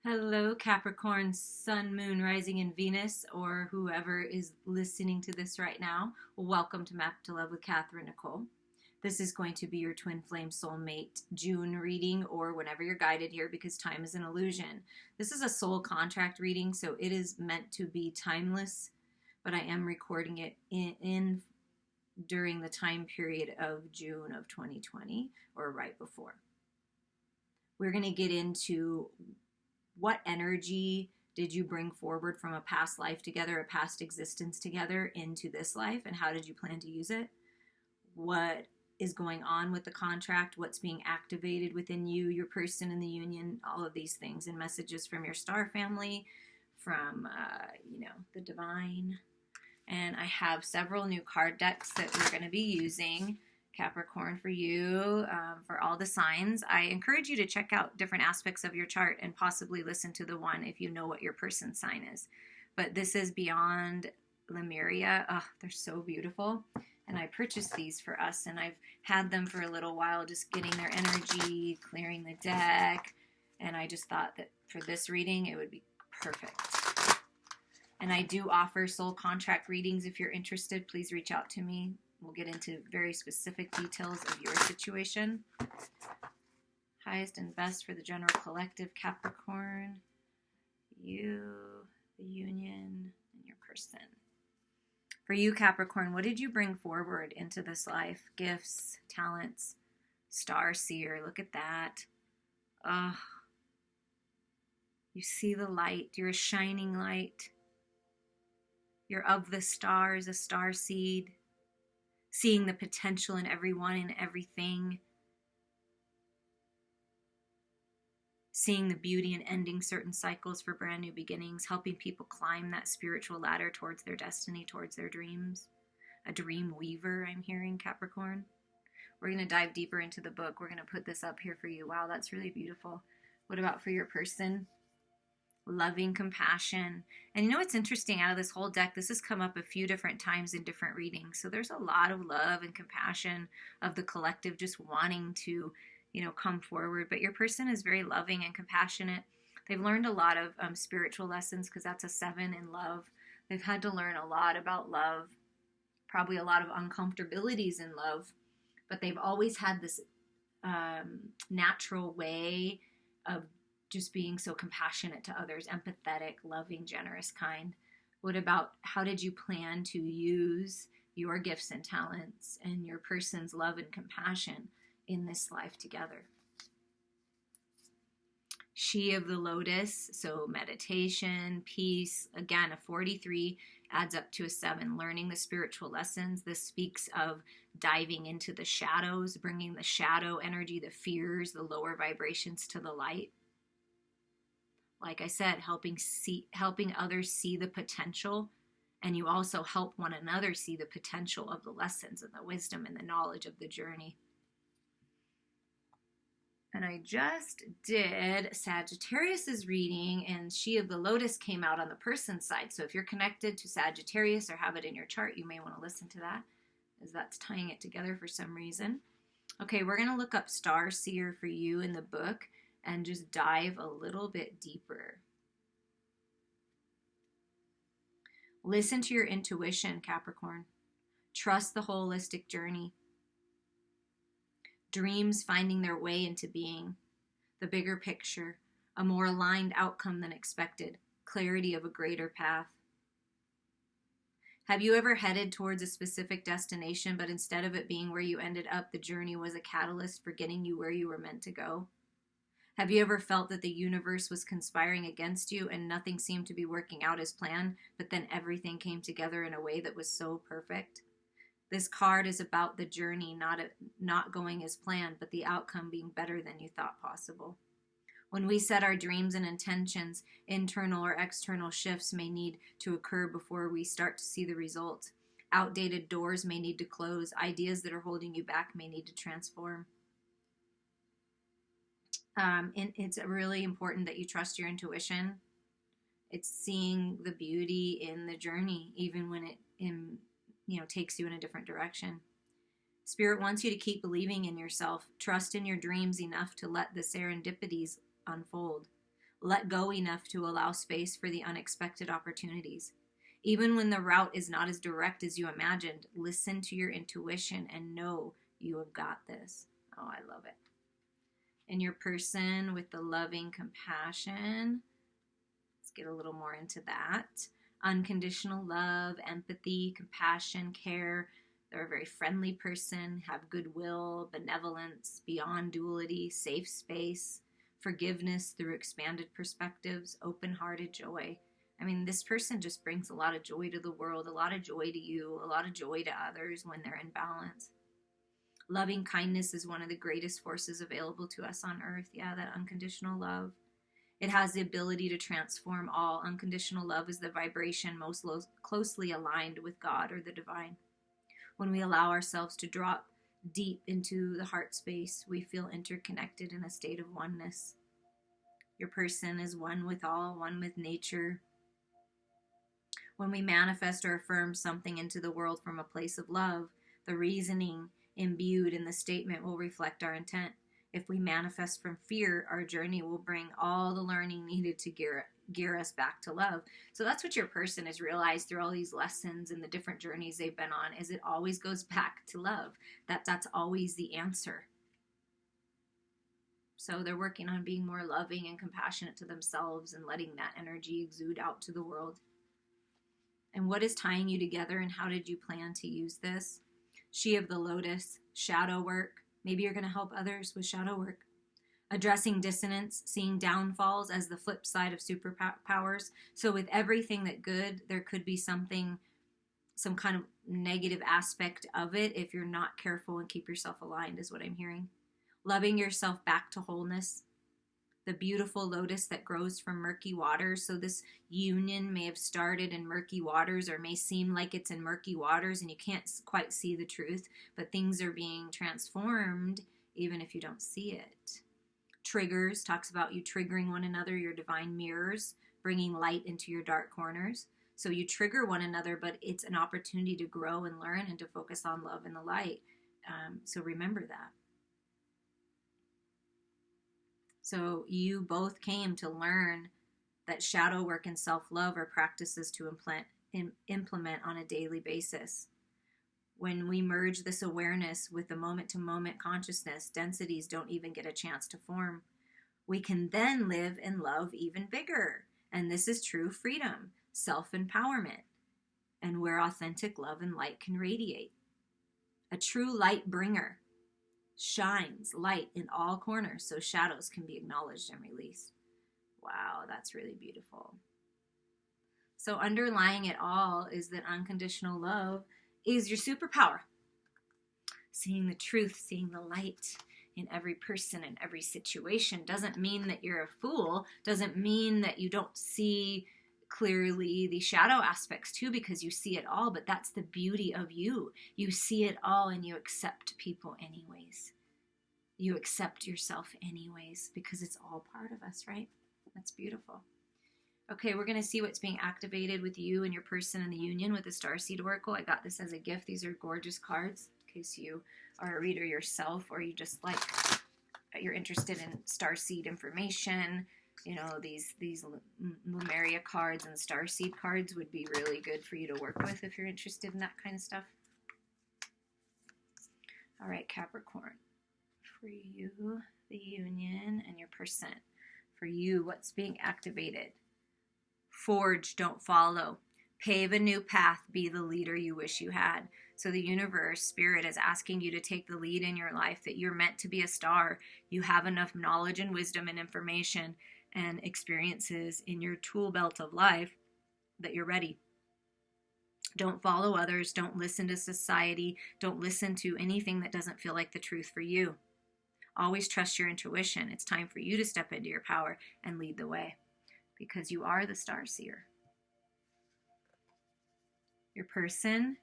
Hello, Capricorn Sun, Moon, Rising, in Venus, or whoever is listening to this right now. Welcome to Map to Love with Katherine Nichole. This is going to be your Twin Flame Soulmate June reading, or whenever you're guided here, because time is an illusion. This is a soul contract reading, so it is meant to be timeless, but I am recording it in during the time period of June of 2020, or right before. We're going to get into what energy did you bring forward from a past life together, a past existence together into this life, and how did you plan to use it? What is going on with the contract? What's being activated within you, your person in the union, all of these things, and messages from your star family, from, the divine. And I have several new card decks that we're going to be using. Capricorn, for you, for all the signs. I encourage you to check out different aspects of your chart and possibly listen to the one if you know what your person's sign is. But this is Beyond Lemuria. Oh, they're so beautiful. And I purchased these for us, and I've had them for a little while, just getting their energy, clearing the deck. And I just thought that for this reading, it would be perfect. And I do offer soul contract readings. If you're interested, please reach out to me. We'll get into very specific details of your situation. Highest and best for the general collective, Capricorn, you, the union, and your person. For you, Capricorn, what did you bring forward into this life? Gifts, talents, star seer. Look at that. Oh, you see the light. You're a shining light. You're of the stars, a star seed. Seeing the potential in everyone and everything. Seeing the beauty in ending certain cycles for brand new beginnings. Helping people climb that spiritual ladder towards their destiny, towards their dreams. A dream weaver, I'm hearing, Capricorn. We're going to dive deeper into the book. We're going to put this up here for you. Wow, that's really beautiful. What about for your person? Loving, compassion. And you know what's interesting, out of this whole deck, this has come up a few different times in different readings. So there's a lot of love and compassion of the collective just wanting to, come forward. But your person is very loving and compassionate. They've learned a lot of spiritual lessons, because that's a 7 in love. They've had to learn a lot about love, probably a lot of uncomfortabilities in love. But they've always had this natural way of just being so compassionate to others, empathetic, loving, generous, kind. What about, how did you plan to use your gifts and talents and your person's love and compassion in this life together? She of the Lotus, so meditation, peace. Again, a 43 adds up to a 7, learning the spiritual lessons. This speaks of diving into the shadows, bringing the shadow energy, the fears, the lower vibrations to the light. Like I said, helping others see the potential, and you also help one another see the potential of the lessons and the wisdom and the knowledge of the journey. And I just did Sagittarius's reading, and She of the Lotus came out on the person's side. So if you're connected to Sagittarius or have it in your chart, you may want to listen to that, as that's tying it together for some reason. Okay, we're going to look up Star Seer for you in the book and just dive a little bit deeper. Listen to your intuition, Capricorn. Trust the holistic journey. Dreams finding their way into being. The bigger picture. A more aligned outcome than expected. Clarity of a greater path. Have you ever headed towards a specific destination, but instead of it being where you ended up, the journey was a catalyst for getting you where you were meant to go? Have you ever felt that the universe was conspiring against you and nothing seemed to be working out as planned, but then everything came together in a way that was so perfect? This card is about the journey not going as planned, but the outcome being better than you thought possible. When we set our dreams and intentions, internal or external shifts may need to occur before we start to see the results. Outdated doors may need to close. Ideas that are holding you back may need to transform. And it's really important that you trust your intuition. It's seeing the beauty in the journey, even when it takes you in a different direction. Spirit wants you to keep believing in yourself. Trust in your dreams enough to let the serendipities unfold. Let go enough to allow space for the unexpected opportunities. Even when the route is not as direct as you imagined, listen to your intuition and know you have got this. Oh, I love it. And your person with the loving compassion, let's get a little more into that. Unconditional love, empathy, compassion, care. They're a very friendly person, have goodwill, benevolence, beyond duality, safe space, forgiveness through expanded perspectives, open-hearted joy. I mean, this person just brings a lot of joy to the world, a lot of joy to you, a lot of joy to others when they're in balance. Loving kindness is one of the greatest forces available to us on earth. Yeah, that unconditional love. It has the ability to transform all. Unconditional love is the vibration most closely aligned with God or the divine. When we allow ourselves to drop deep into the heart space, we feel interconnected in a state of oneness. Your person is one with all, one with nature. When we manifest or affirm something into the world from a place of love, the reasoning imbued in the statement will reflect our intent. If we manifest from fear, our journey will bring all the learning needed to gear us back to love. So that's what your person has realized through all these lessons and the different journeys they've been on, is it always goes back to love. That's always the answer. So they're working on being more loving and compassionate to themselves and letting that energy exude out to the world. And what is tying you together, and how did you plan to use this? She of the Lotus, shadow work. Maybe you're going to help others with shadow work. Addressing dissonance, seeing downfalls as the flip side of superpowers. So with everything that good, there could be some kind of negative aspect of it if you're not careful and keep yourself aligned, is what I'm hearing. Loving yourself back to wholeness. The beautiful lotus that grows from murky waters. So this union may have started in murky waters, or may seem like it's in murky waters and you can't quite see the truth, but things are being transformed even if you don't see it. Triggers, talks about you triggering one another, your divine mirrors, bringing light into your dark corners. So you trigger one another, but it's an opportunity to grow and learn and to focus on love and the light. So remember that. So you both came to learn that shadow work and self-love are practices to implement on a daily basis. When we merge this awareness with the moment-to-moment consciousness, densities don't even get a chance to form. We can then live in love even bigger. And this is true freedom, self-empowerment, and where authentic love and light can radiate. A true light bringer shines light in all corners so shadows can be acknowledged and released. Wow, that's really beautiful. So underlying it all is that unconditional love is your superpower. Seeing the truth, seeing the light in every person and every situation doesn't mean that you're a fool, doesn't mean that you don't see clearly the shadow aspects too, because you see it all, but that's the beauty of you. You see it all and you accept people anyways. You accept yourself anyways, because it's all part of us, right? That's beautiful. Okay, we're going to see what's being activated with you and your person in the union with the Starseed Oracle. I got this as a gift. These are gorgeous cards in case you are a reader yourself, or you just you're interested in Starseed information. You know, these Lemuria cards and Starseed cards would be really good for you to work with if you're interested in that kind of stuff. All right, Capricorn. For you, the union and your person. For you, what's being activated? Forge, don't follow. Pave a new path, be the leader you wish you had. So the universe, spirit, is asking you to take the lead in your life, that you're meant to be a star. You have enough knowledge and wisdom and information and experiences in your tool belt of life that you're ready. Don't follow others. Don't listen to society. Don't listen to anything that doesn't feel like the truth for you. Always trust your intuition. It's time for you to step into your power and lead the way, because you are the star seer. Your person,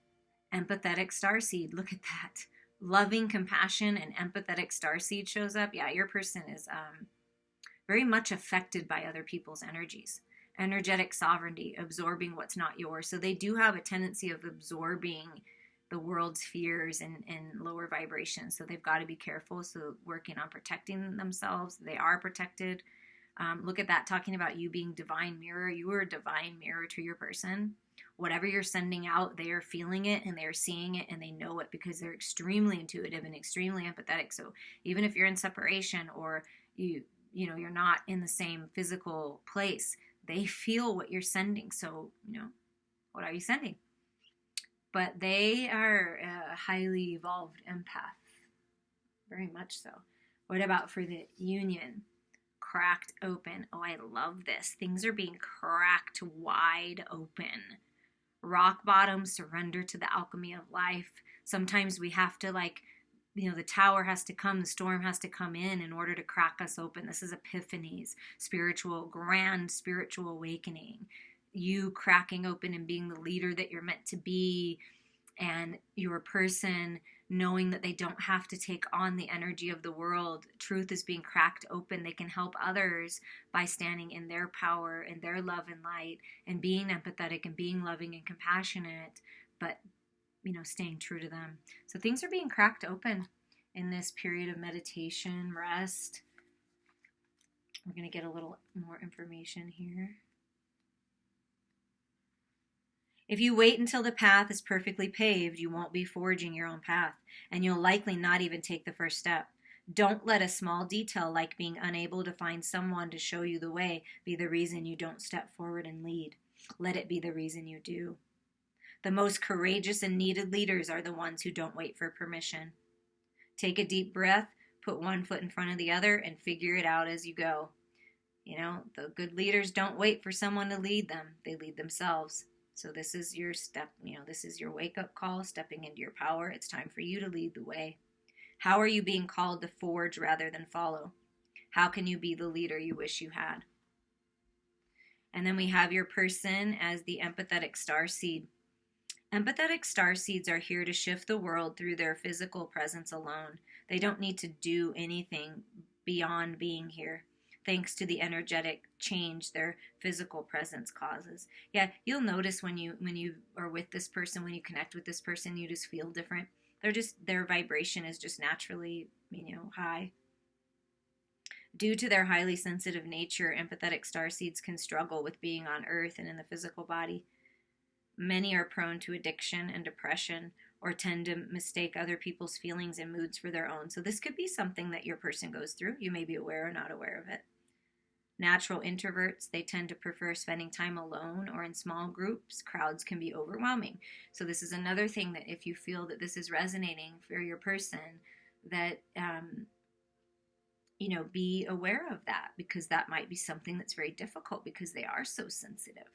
empathetic starseed. Look at that. Loving compassion and empathetic starseed shows up. Yeah, your person is very much affected by other people's energies. Energetic sovereignty, absorbing what's not yours. So they do have a tendency of absorbing the world's fears and lower vibrations. So they've got to be careful. So working on protecting themselves. They are protected. Look at that, talking about you being divine mirror. You are a divine mirror to your person. Whatever you're sending out, they are feeling it and they're seeing it and they know it because they're extremely intuitive and extremely empathetic. So even if you're in separation or you're not in the same physical place, they feel what you're sending. So, what are you sending? But they are a highly evolved empath. Very much so. What about for the union? Cracked open. Oh, I love this. Things are being cracked wide open. Rock bottom, surrender to the alchemy of life. Sometimes we have to the tower has to come, the storm has to come in order to crack us open. This is epiphanies, grand spiritual awakening. You cracking open and being the leader that you're meant to be, and your person knowing that they don't have to take on the energy of the world. Truth is being cracked open. They can help others by standing in their power and their love and light and being empathetic and being loving and compassionate, but staying true to them. So things are being cracked open in this period of meditation, rest. We're going to get a little more information here. If you wait until the path is perfectly paved, you won't be forging your own path, and you'll likely not even take the first step. Don't let a small detail like being unable to find someone to show you the way be the reason you don't step forward and lead. Let it be the reason you do. The most courageous and needed leaders are the ones who don't wait for permission. Take a deep breath, put one foot in front of the other, and figure it out as you go. The good leaders don't wait for someone to lead them. They lead themselves. So this is your step, this is your wake-up call, stepping into your power. It's time for you to lead the way. How are you being called to forge rather than follow? How can you be the leader you wish you had? And then we have your person as the empathetic starseed. Empathetic starseeds are here to shift the world through their physical presence alone. They don't need to do anything beyond being here, thanks to the energetic change their physical presence causes. Yeah, you'll notice when you are with this person, when you connect with this person, you just feel different. Their vibration is just naturally, high. Due to their highly sensitive nature, empathetic starseeds can struggle with being on Earth and in the physical body. Many are prone to addiction and depression, or tend to mistake other people's feelings and moods for their own. So this could be something that your person goes through. You may be aware or not aware of it. Natural introverts, they tend to prefer spending time alone or in small groups. Crowds can be overwhelming. So this is another thing that if you feel that this is resonating for your person, that, be aware of that, because that might be something that's very difficult because they are so sensitive.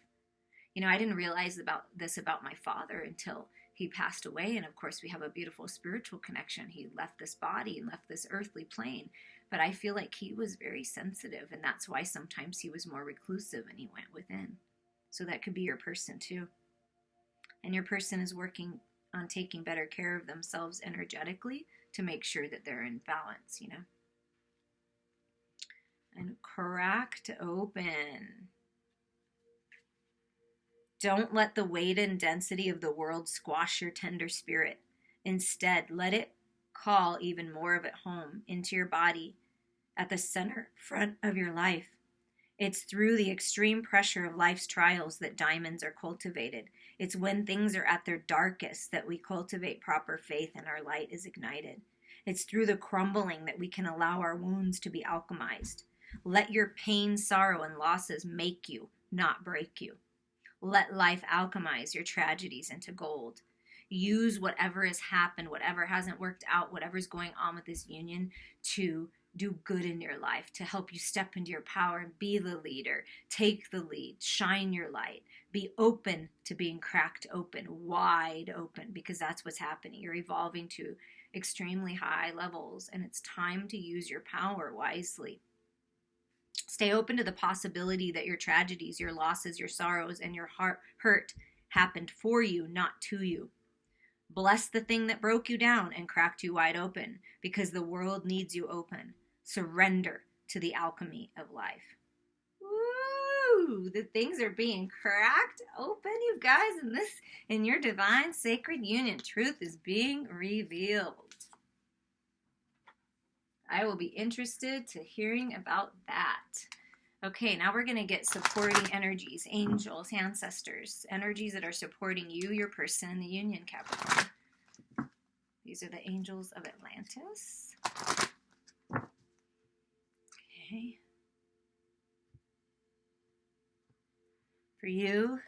I didn't realize about my father until he passed away. And of course, we have a beautiful spiritual connection. He left this body and left this earthly plane. But I feel like he was very sensitive. And that's why sometimes he was more reclusive and he went within. So that could be your person too. And your person is working on taking better care of themselves energetically to make sure that they're in balance, And cracked open. Don't let the weight and density of the world squash your tender spirit. Instead, let it call even more of it home into your body at the center front of your life. It's through the extreme pressure of life's trials that diamonds are cultivated. It's when things are at their darkest that we cultivate proper faith and our light is ignited. It's through the crumbling that we can allow our wounds to be alchemized. Let your pain, sorrow, and losses make you, not break you. Let life alchemize your tragedies into gold. Use whatever has happened, whatever hasn't worked out, whatever's going on with this union to do good in your life, to help you step into your power and be the leader. Take the lead, shine your light, be open to being cracked open, wide open, because that's what's happening. You're evolving to extremely high levels, and it's time to use your power wisely. Stay open to the possibility that your tragedies, your losses, your sorrows, and your hurt happened for you, not to you. Bless the thing that broke you down and cracked you wide open, because the world needs you open. Surrender to the alchemy of life. Woo! The things are being cracked open, you guys, in your divine sacred union. Truth is being revealed. I will be interested to hearing about that. Okay, now we're going to get supporting energies, angels, ancestors, energies that are supporting you, your person, and the union, Capricorn. These are the angels of Atlantis. Okay. For you,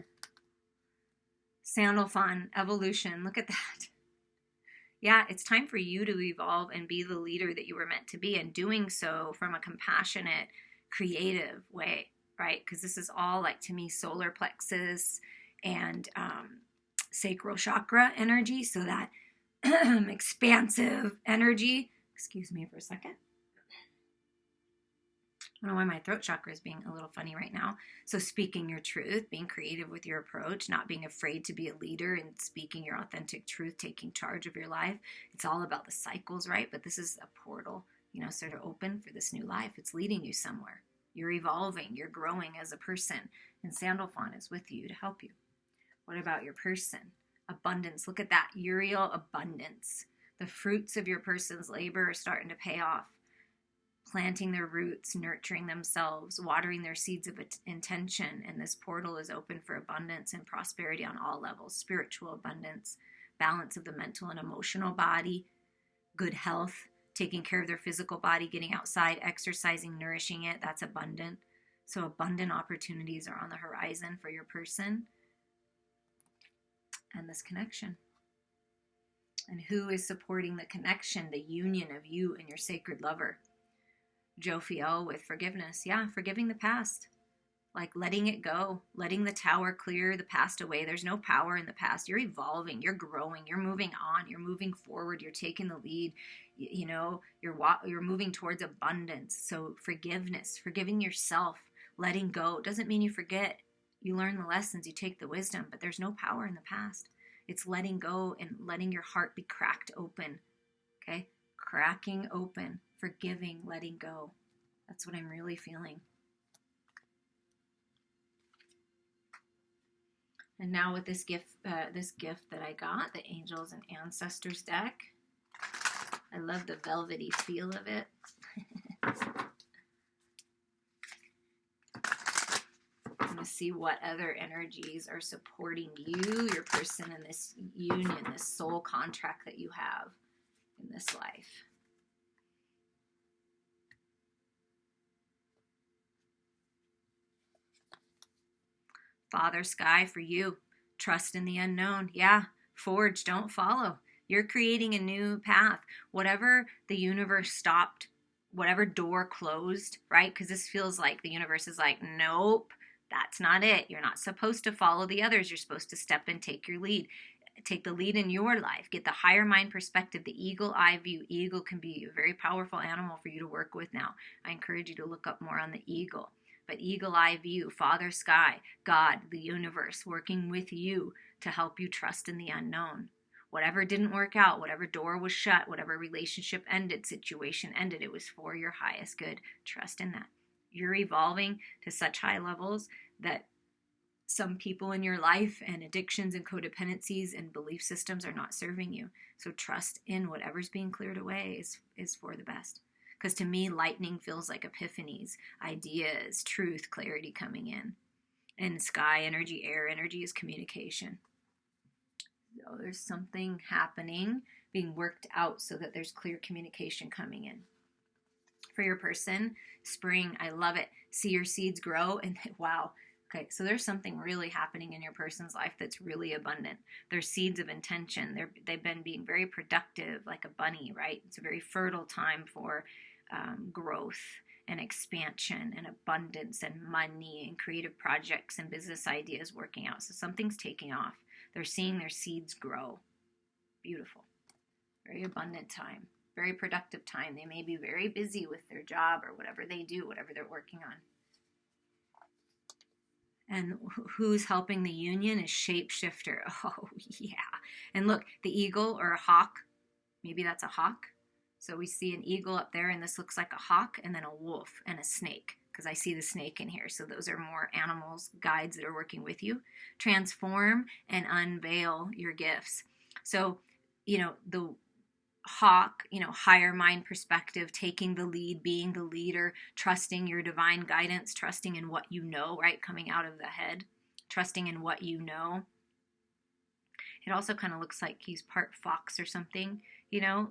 Sandalphon, evolution. Look at that. Yeah, it's time for you to evolve and be the leader that you were meant to be, and doing so from a compassionate, creative way, right? Because this is all, like, to me, solar plexus and sacral chakra energy. So that expansive energy. Excuse me for a second. I don't know why my throat chakra is being a little funny right now. So speaking your truth, being creative with your approach, not being afraid to be a leader and speaking your authentic truth, taking charge of your life. It's all about the cycles, right? But this is a portal, sort of open for this new life. It's leading you somewhere. You're evolving, you're growing as a person, and Sandalphon is with you to help you. What about your person? Abundance. Look at that, Uriel abundance. The fruits of your person's labor are starting to pay off. Planting their roots, nurturing themselves, watering their seeds of intention, and this portal is open for abundance and prosperity on all levels. Spiritual abundance, balance of the mental and emotional body, good health, taking care of their physical body, getting outside, exercising, nourishing it. That's abundant. So abundant opportunities are on the horizon for your person and this connection. And who is supporting the connection, the union of you and your sacred lover? Jophiel with forgiveness. Yeah, forgiving the past. Like letting it go, letting the tower clear the past away. There's no power in the past. You're evolving, you're growing, you're moving on, you're moving forward, you're taking the lead. You're moving towards abundance. So forgiveness, forgiving yourself, letting go. Doesn't mean you forget. You learn the lessons, you take the wisdom, but there's no power in the past. It's letting go and letting your heart be cracked open. Okay? Cracking open, forgiving, letting go. That's what I'm really feeling. And now with this gift that I got, the Angels and Ancestors deck. I love the velvety feel of it. I'm going to see what other energies are supporting you, your person, in this union, this soul contract that you have in this life. Father Sky for you. Trust in the unknown. Yeah. Forge, don't follow. You're creating a new path. Whatever the universe stopped, whatever door closed, right? Because this feels like the universe is like, nope, that's not it. You're not supposed to follow the others. You're supposed to step and take your lead. Take the lead in your life. Get the higher mind perspective, the eagle eye view. Eagle can be a very powerful animal for you to work with now. I encourage you to look up more on the eagle. But eagle eye view, Father Sky, God, the universe, working with you to help you trust in the unknown. Whatever didn't work out, whatever door was shut, whatever relationship ended, situation ended, it was for your highest good. Trust in that. You're evolving to such high levels that some people in your life and addictions and codependencies and belief systems are not serving you. So trust in whatever's being cleared away is for the best. Because to me, lightning feels like epiphanies, ideas, truth, clarity coming in. And sky energy, air energy is communication. So there's something happening, being worked out so that there's clear communication coming in. For your person, spring, I love it. See your seeds grow and wow. Okay, so there's something really happening in your person's life that's really abundant. There's seeds of intention. They've been being very productive, like a bunny, right? It's a very fertile time for growth and expansion and abundance and money and creative projects and business ideas working out. So something's taking off. They're seeing their seeds grow. Beautiful. Very abundant time. Very productive time. They may be very busy with their job or whatever they do, whatever they're working on. And who's helping the union is shapeshifter. Oh, yeah. And look, the eagle or a hawk, maybe that's a hawk. So we see an eagle up there, and this looks like a hawk, and then a wolf and a snake, because I see the snake in here. So those are more animals, guides that are working with you. Transform and unveil your gifts. So, the hawk, higher mind perspective, taking the lead, being the leader, trusting your divine guidance, trusting in what you know, right? Coming out of the head, trusting in what you know. It also kind of looks like he's part fox or something,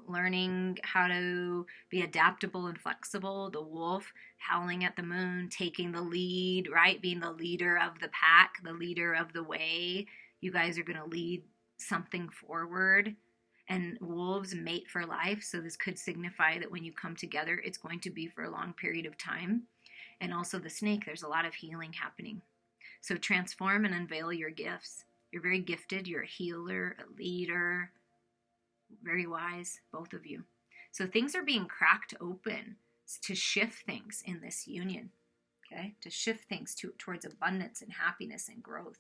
learning how to be adaptable and flexible. The wolf howling at the moon, taking the lead, right? Being the leader of the pack, the leader of the way. You guys are going to lead something forward. And wolves mate for life, so this could signify that when you come together, it's going to be for a long period of time. And also the snake, there's a lot of healing happening. So transform and unveil your gifts. You're very gifted. You're a healer, a leader, very wise, both of you. So things are being cracked open to shift things in this union, okay? To shift things towards abundance and happiness and growth.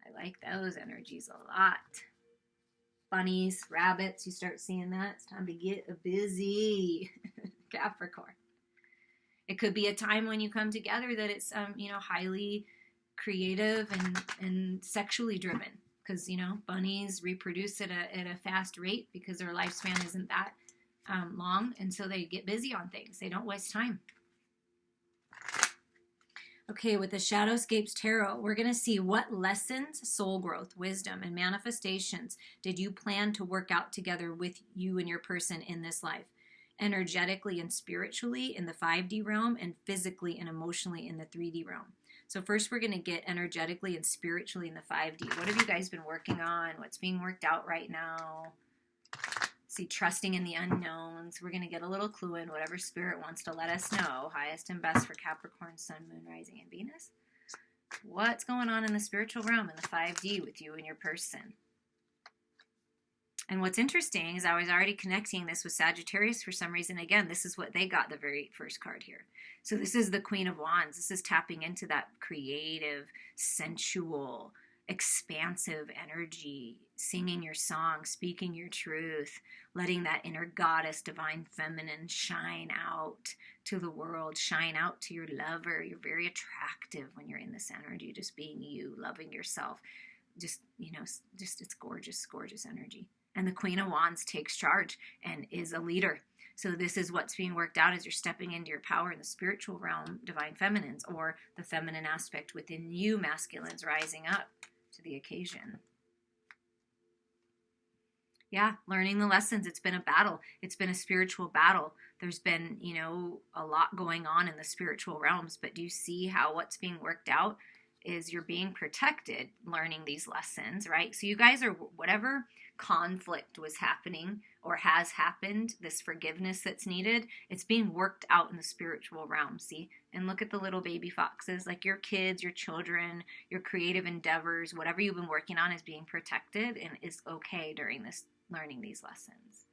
I like those energies a lot. Bunnies, rabbits, you start seeing that. It's time to get busy, Capricorn. It could be a time when you come together that it's, highly creative and sexually driven, because bunnies reproduce at a fast rate because their lifespan isn't that long, and so they get busy on things. They don't waste time. Okay, with the Shadowscapes Tarot, we're going to see what lessons, soul growth, wisdom, and manifestations did you plan to work out together with you and your person in this life, energetically and spiritually in the 5D realm, and physically and emotionally in the 3D realm. So first we're going to get energetically and spiritually in the 5D. What have you guys been working on? What's being worked out right now? See, trusting in the unknowns. We're going to get a little clue in whatever spirit wants to let us know. Highest and best for Capricorn, Sun, Moon, Rising, and Venus. What's going on in the spiritual realm in the 5D with you and your person? And what's interesting is I was already connecting this with Sagittarius for some reason. Again, this is what they got, the very first card here. So this is the Queen of Wands. This is tapping into that creative, sensual, expansive energy, singing your song, speaking your truth, letting that inner goddess, divine feminine shine out to the world, shine out to your lover. You're very attractive when you're in this energy, just being you, loving yourself. Just it's gorgeous, gorgeous energy. And the Queen of Wands takes charge and is a leader. So this is what's being worked out as you're stepping into your power in the spiritual realm, divine feminines, or the feminine aspect within you, masculines, rising up to the occasion. Yeah, learning the lessons. It's been a battle. It's been a spiritual battle. There's been, a lot going on in the spiritual realms, but do you see how what's being worked out is you're being protected learning these lessons, right? So you guys are, whatever conflict was happening or has happened, this forgiveness that's needed, it's being worked out in the spiritual realm, see? And look at the little baby foxes, like your kids, your children, your creative endeavors, whatever you've been working on is being protected and is okay during this learning these lessons.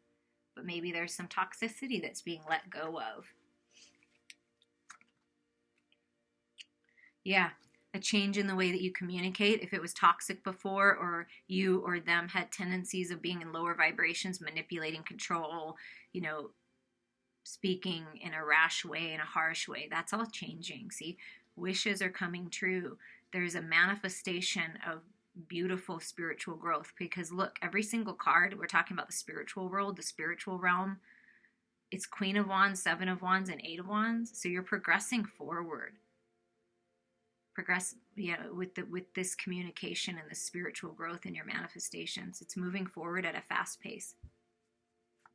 But maybe there's some toxicity that's being let go of. Yeah. A change in the way that you communicate. If it was toxic before, or you or them had tendencies of being in lower vibrations, manipulating, control, speaking in a rash way, in a harsh way, that's all changing. See, wishes are coming true. There's a manifestation of beautiful spiritual growth, because look, every single card, we're talking about the spiritual world, the spiritual realm. It's Queen of Wands, 7 of Wands, and 8 of Wands. So you're progressing forward. With this communication and the spiritual growth in your manifestations. It's moving forward at a fast pace,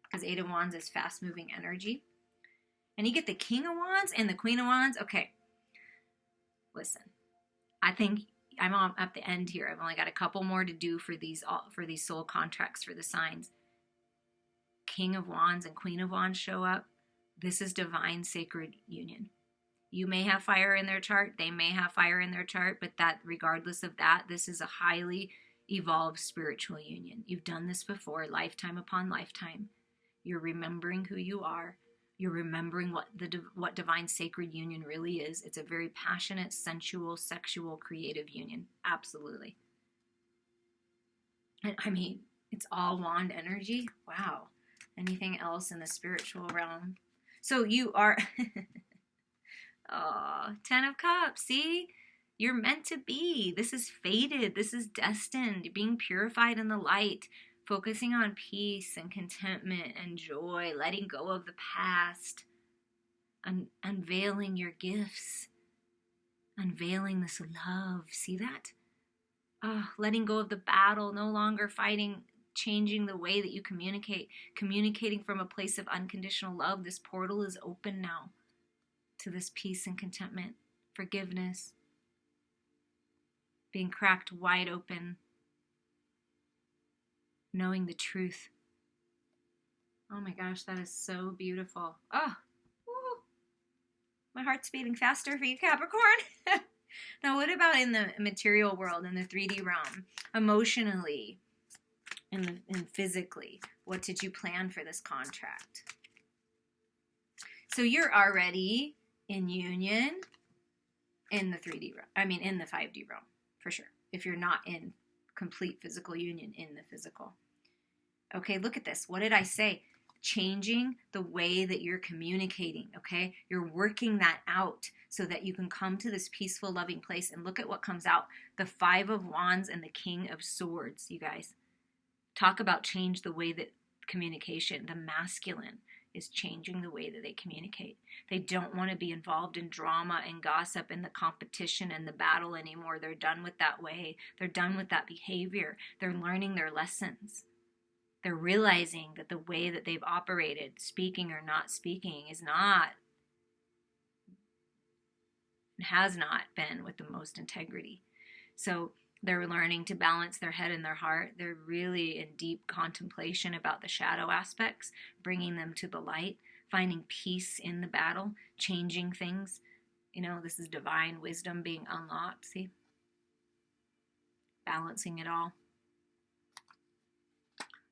because 8 of Wands is fast moving energy. And you get the King of Wands and the Queen of Wands. Okay, listen, I think I'm at the end here. I've only got a couple more to do for these soul contracts for the signs. King of Wands and Queen of Wands show up. This is divine sacred union. You may have fire in their chart. They may have fire in their chart, but that, regardless of that, this is a highly evolved spiritual union. You've done this before, lifetime upon lifetime. You're remembering who you are. You're remembering what divine sacred union really is. It's a very passionate, sensual, sexual, creative union. Absolutely. And I mean, it's all wand energy. Wow. Anything else in the spiritual realm? So you are... Oh, 10 of Cups. See? You're meant to be. This is fated. This is destined. You're being purified in the light focusing on peace and contentment and joy, letting go of the past, unveiling your gifts, unveiling this love. See that? Letting go of the battle, no longer fighting, changing the way that you communicate, communicating from a place of unconditional love. This portal is open now to this peace and contentment, forgiveness, being cracked wide open, knowing the truth. Oh my gosh, that is so beautiful. Oh, woo. My heart's beating faster for you, Capricorn. Now, what about in the material world, in the 3D realm, emotionally and physically? What did you plan for this contract? So you're already in union in the 3D realm. I mean, in the 5D realm, for sure. If you're not in complete physical union in the physical. Okay, look at this. What did I say? Changing the way that you're communicating, okay? You're working that out so that you can come to this peaceful, loving place. And look at what comes out. The 5 of Wands and the King of Swords, you guys. Talk about change the way that communication, the masculine, is changing the way that they communicate. They don't want to be involved in drama and gossip and the competition and the battle anymore. They're done with that way. They're done with that behavior. They're learning their lessons. They're realizing that the way that they've operated, speaking or not speaking, has not been with the most integrity. So they're learning to balance their head and their heart. They're really in deep contemplation about the shadow aspects, bringing them to the light, finding peace in the battle, changing things. You know, this is divine wisdom being unlocked, see? Balancing it all.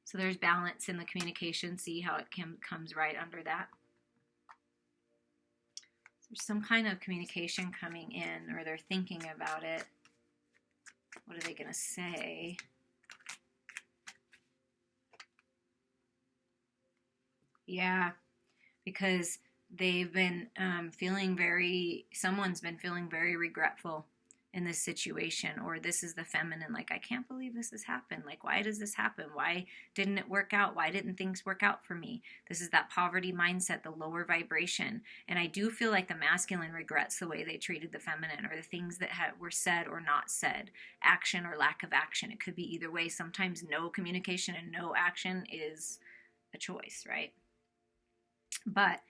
So there's balance in the communication. See how it comes right under that. There's some kind of communication coming in, or they're thinking about it. What are they going to say? Yeah, because they've been someone's been feeling very regretful in this situation, or this is the feminine, like, I can't believe this has happened. Like, why does this happen? Why didn't it work out? Why didn't things work out for me? This is that poverty mindset, the lower vibration. And I do feel like the masculine regrets the way they treated the feminine, or the things that were said or not said, action or lack of action. It could be either way. Sometimes no communication and no action is a choice, right? But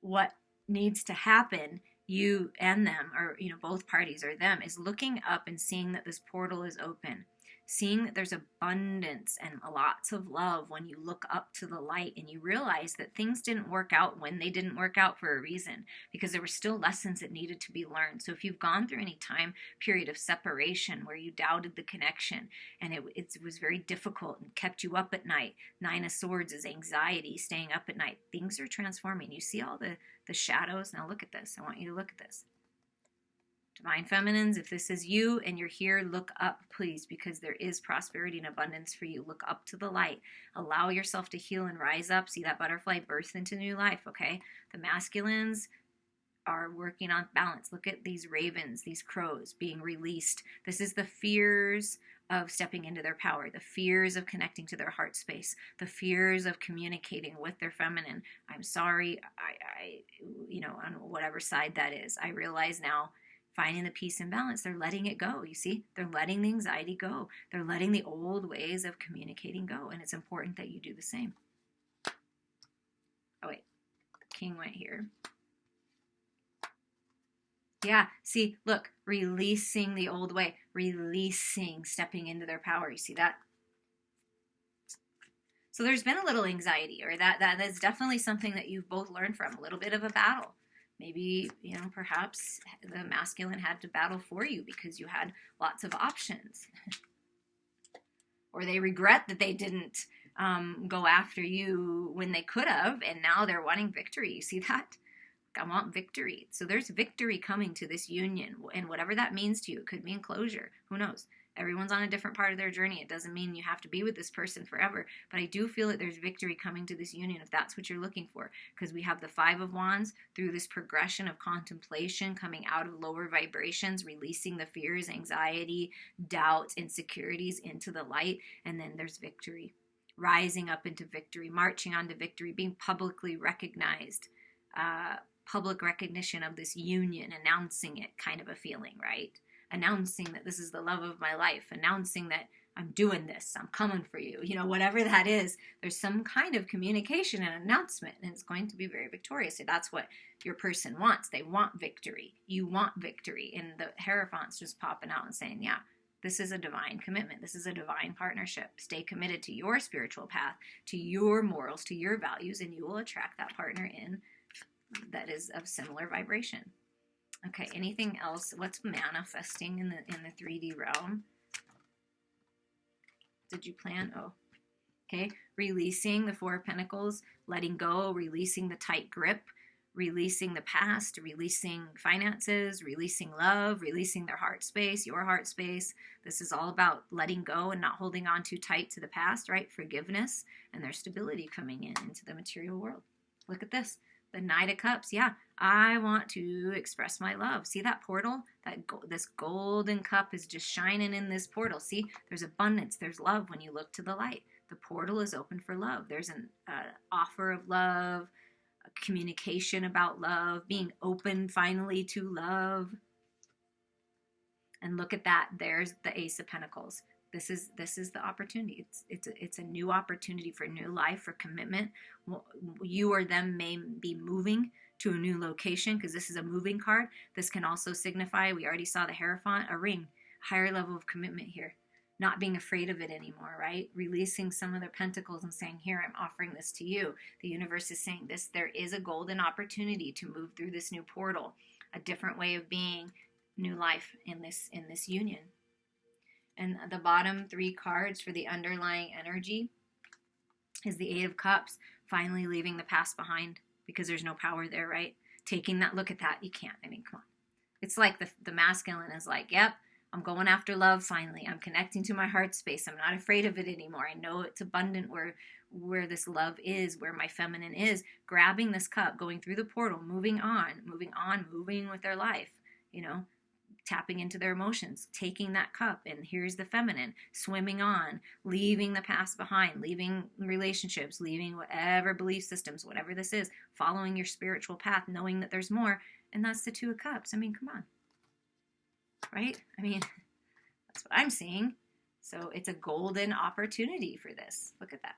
what needs to happen, you and them, or both parties or them, is looking up and seeing that this portal is open, seeing that there's abundance and lots of love when you look up to the light and you realize that things didn't work out when they didn't work out for a reason, because there were still lessons that needed to be learned. So if you've gone through any time period of separation where you doubted the connection and it was very difficult and kept you up at night, 9 of Swords is anxiety, staying up at night. Things are transforming. You see all the shadows. Now look at this. I want you to look at this. Divine Feminines, if this is you and you're here, look up, please, because there is prosperity and abundance for you. Look up to the light. Allow yourself to heal and rise up. See that butterfly birth into new life, okay? The masculines are working on balance. Look at these ravens, these crows being released. This is the fears of stepping into their power, the fears of connecting to their heart space, the fears of communicating with their feminine. I'm sorry, I on whatever side that is. I realize now, finding the peace and balance, they're letting it go. You see, they're letting the anxiety go. They're letting the old ways of communicating go. And it's important that you do the same. Oh, wait, the king went here. Yeah, see, look, releasing the old way, releasing, stepping into their power. You see that? So there's been a little anxiety, or that is definitely something that you've both learned from, a little bit of a battle. Maybe, perhaps the masculine had to battle for you because you had lots of options. Or they regret that they didn't go after you when they could have, and now they're wanting victory. You see that? I want victory. So there's victory coming to this union, and whatever that means to you, it could mean closure. Who knows? Everyone's on a different part of their journey. It doesn't mean you have to be with this person forever, but I do feel that there's victory coming to this union if that's what you're looking for, because we have the 5 of Wands through this progression of contemplation, coming out of lower vibrations, releasing the fears, anxiety, doubts, insecurities into the light, and then there's victory. rising up into victory, marching on to victory, being publicly recognized, public recognition of this union, announcing it, kind of a feeling, right? Announcing that this is the love of my life, announcing that I'm doing this, I'm coming for you, whatever that is, there's some kind of communication and announcement, and it's going to be very victorious. So that's what your person wants. They want victory. You want victory. And the Hierophant's just popping out and saying, yeah, this is a divine commitment. This is a divine partnership. Stay committed to your spiritual path, to your morals, to your values, and you will attract that partner in that is of similar vibration. Okay, anything else? What's manifesting in the 3D realm? Did you plan? Oh, okay. Releasing the Four of Pentacles, letting go, releasing the tight grip, releasing the past, releasing finances, releasing love, releasing their heart space, your heart space. This is all about letting go and not holding on too tight to the past, right? Forgiveness and their stability coming into the material world. Look at this. The Knight of Cups. Yeah, I want to express my love. See that portal? This golden cup is just shining in this portal. See, there's abundance. There's love when you look to the light. The portal is open for love. There's an offer of love, a communication about love, being open finally to love. And look at that. There's the Ace of Pentacles. This is the opportunity. It's a new opportunity for new life, for commitment. You or them may be moving to a new location because this is a moving card. This can also signify, we already saw the Hierophant, a ring, higher level of commitment here. Not being afraid of it anymore, right? Releasing some of the pentacles and saying, here, I'm offering this to you. The universe is saying this. There is a golden opportunity to move through this new portal, a different way of being, new life in this union. And the bottom 3 cards for the underlying energy is the Eight of Cups, finally leaving the past behind because there's no power there, right? Taking that, look at that. You can't, come on. It's like the masculine is like, yep, I'm going after love finally. I'm connecting to my heart space. I'm not afraid of it anymore. I know it's abundant where this love is, where my feminine is. Grabbing this cup, going through the portal, moving with their life, tapping into their emotions, taking that cup, and here's the feminine, swimming on, leaving the past behind, leaving relationships, leaving whatever belief systems, whatever this is, following your spiritual path, knowing that there's more, and that's the Two of Cups. Come on. Right? That's what I'm seeing. So it's a golden opportunity for this. Look at that.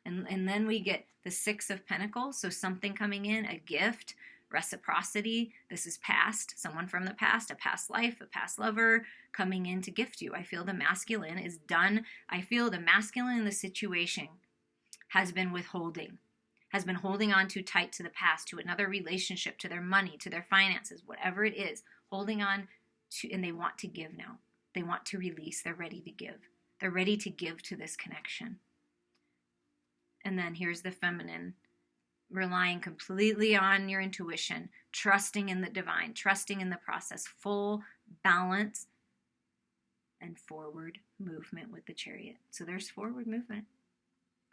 And then we get the Six of Pentacles, so something coming in, a gift, reciprocity. This is past, someone from the past, a past life, a past lover coming in to gift you. I feel the masculine is done. I feel the masculine in the situation has been withholding, has been holding on too tight to the past, to another relationship, to their money, to their finances, whatever it is, holding on to, and they want to give now. They want to release. They're ready to give. They're ready to give to this connection. And then here's the feminine, relying completely on your intuition, trusting in the divine, trusting in the process, full balance and forward movement with the Chariot. So there's forward movement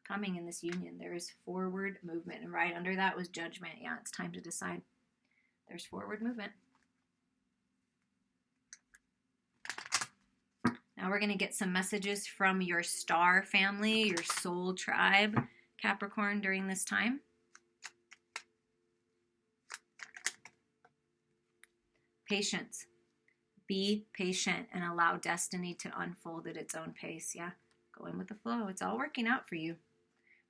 coming in this union. There is forward movement. And right under that was judgment. Yeah, it's time to decide. There's forward movement. Now we're going to get some messages from your star family, your soul tribe, Capricorn, during this time. Patience. Be patient and allow destiny to unfold at its own pace. Yeah, go in with the flow. It's all working out for you.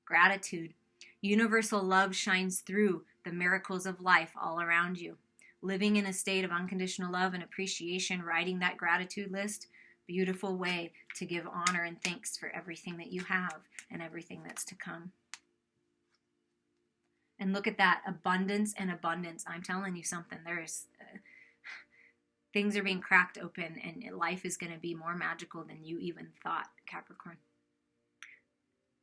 Gratitude. Universal love shines through the miracles of life all around you. Living in a state of unconditional love and appreciation, writing that gratitude list, beautiful way to give honor and thanks for everything that you have and everything that's to come. And look at that, abundance and abundance. I'm telling you something. There's things are being cracked open, and life is going to be more magical than you even thought, Capricorn.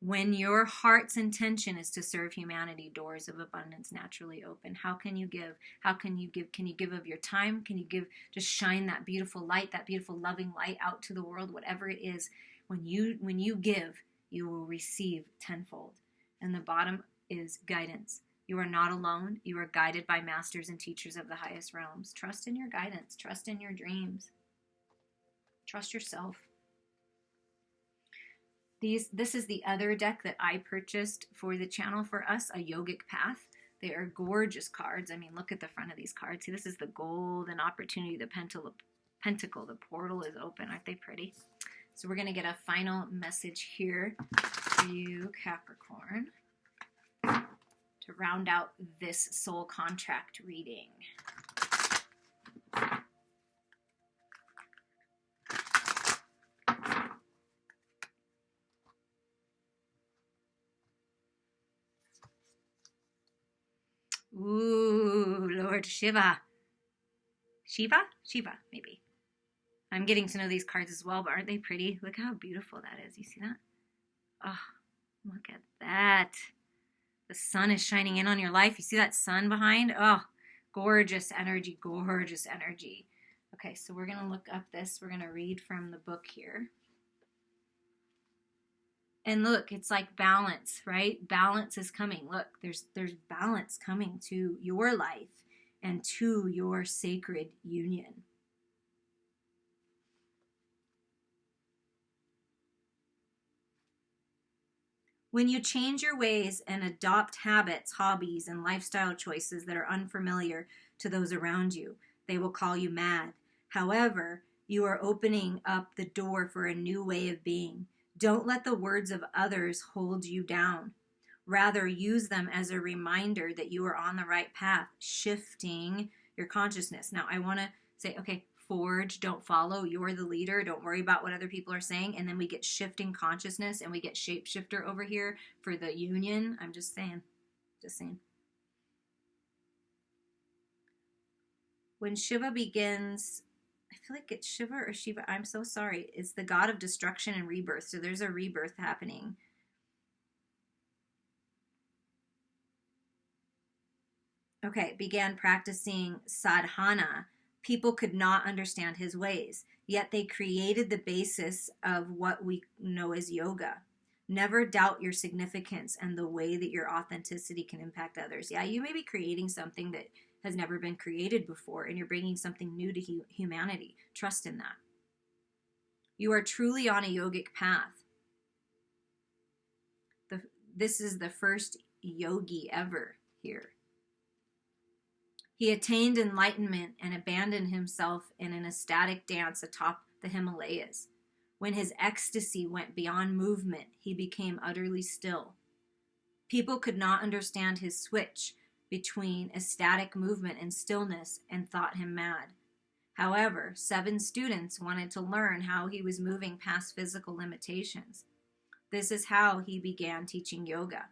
When your heart's intention is to serve humanity, doors of abundance naturally open. How can you give? How can you give? Can you give of your time? Can you give? Just shine that beautiful light, that beautiful loving light out to the world, whatever it is. When you give, you will receive tenfold. And the bottom is guidance. You are not alone. You are guided by masters and teachers of the highest realms. Trust in your guidance. Trust in your dreams. Trust yourself. This is the other deck that I purchased for the channel for us, a yogic path. They are gorgeous cards. I mean, look at the front of these cards. See, this is the golden opportunity, the pentacle, the portal is open. Aren't they pretty? So we're going to get a final message here for you, Capricorn, to round out this soul contract reading. Ooh, Lord Shiva. Shiva, maybe. I'm getting to know these cards as well, but aren't they pretty? Look how beautiful that is. You see that? Oh, look at that. The sun is shining in on your life. You see that sun behind? Oh, gorgeous energy, gorgeous energy. Okay, so we're going to look up this. We're going to read from the book here. And look, it's like balance, right? Balance is coming. Look, there's balance coming to your life and to your sacred union. When you change your ways and adopt habits, hobbies, and lifestyle choices that are unfamiliar to those around you, they will call you mad. However, you are opening up the door for a new way of being. Don't let the words of others hold you down. Rather, use them as a reminder that you are on the right path, shifting your consciousness. Now, I want to say, okay, forge, don't follow. You're the leader. Don't worry about what other people are saying. And then we get shifting consciousness and we get shapeshifter over here for the union. I'm just saying. When Shiva begins, I feel like it's Shiva or Shiva. I'm so sorry. It's the god of destruction and rebirth. So there's a rebirth happening. Okay, began practicing sadhana. People could not understand his ways, yet they created the basis of what we know as yoga. Never doubt your significance and the way that your authenticity can impact others. Yeah, you may be creating something that has never been created before, and you're bringing something new to humanity. Trust in that. You are truly on a yogic path. This is the first yogi ever here. He attained enlightenment and abandoned himself in an ecstatic dance atop the Himalayas. When his ecstasy went beyond movement, he became utterly still. People could not understand his switch between ecstatic movement and stillness and thought him mad. However, 7 students wanted to learn how he was moving past physical limitations. This is how he began teaching yoga.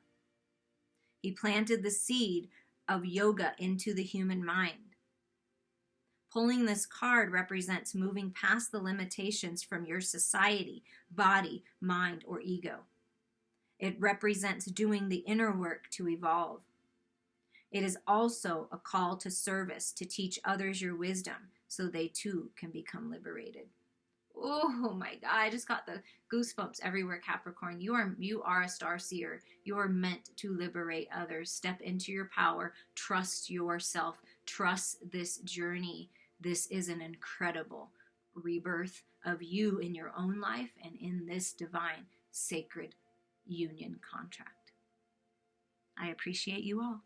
He planted the seed of yoga into the human mind. Pulling this card represents moving past the limitations from your society, body, mind, or ego. It represents doing the inner work to evolve. It is also a call to service to teach others your wisdom so they too can become liberated. Oh my God, I just got the goosebumps everywhere, Capricorn. You are a star seer. You are meant to liberate others. Step into your power. Trust yourself. Trust this journey. This is an incredible rebirth of you in your own life and in this divine, sacred union contract. I appreciate you all.